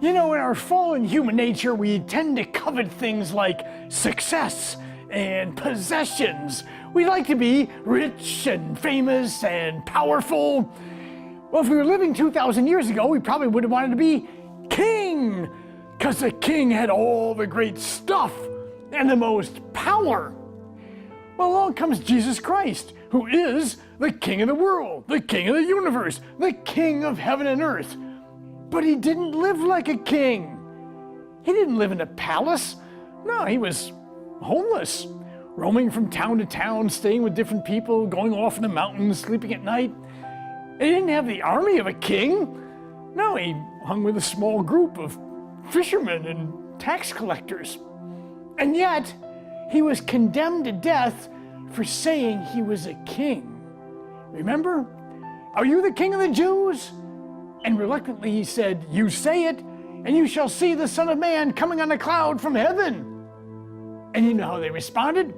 You know, in our fallen human nature, we tend to covet things like success and possessions. We like to be rich and famous and powerful. Well, if we were living 2,000 years ago, we probably would have wanted to be king, because the king had all the great stuff and the most power. Well, along comes Jesus Christ, who is the king of the world, the king of the universe, the king of heaven and earth. But he didn't live like a king. He didn't live in a palace. No, he was homeless, roaming from town to town, staying with different people, going off in the mountains, sleeping at night. He didn't have the army of a king. No, he hung with a small group of fishermen and tax collectors. And yet, he was condemned to death for saying he was a king. Remember? Are you the king of the Jews? And reluctantly he said, you say it, and you shall see the Son of Man coming on a cloud from heaven. And you know how they responded?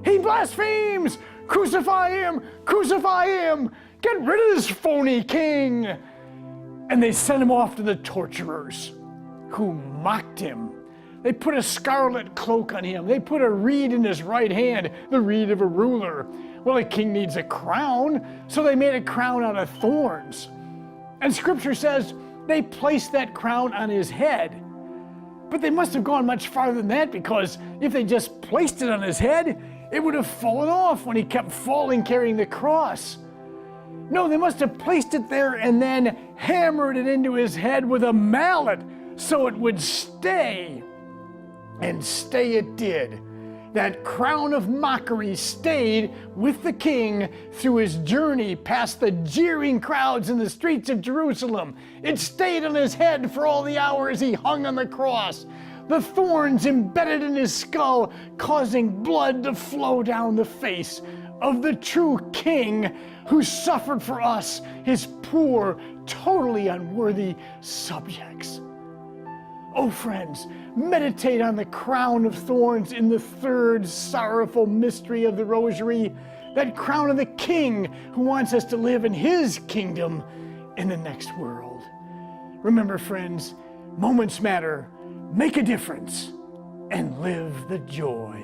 He blasphemes! Crucify him! Crucify him! Get rid of this phony king! And they sent him off to the torturers, who mocked him. They put a scarlet cloak on him. They put a reed in his right hand, the reed of a ruler. Well, a king needs a crown, so they made a crown out of thorns. And Scripture says they placed that crown on his head. But they must have gone much farther than that, because if they just placed it on his head, it would have fallen off when he kept falling carrying the cross. No, they must have placed it there and then hammered it into his head with a mallet so it would stay. And stay it did. That crown of mockery stayed with the king through his journey past the jeering crowds in the streets of Jerusalem. It stayed on his head for all the hours he hung on the cross. The thorns embedded in his skull, causing blood to flow down the face of the true king who suffered for us, his poor, totally unworthy subjects. Oh, friends, meditate on the crown of thorns in the third sorrowful mystery of the Rosary, that crown of the King who wants us to live in his kingdom in the next world. Remember, friends, moments matter, make a difference, and live the joy.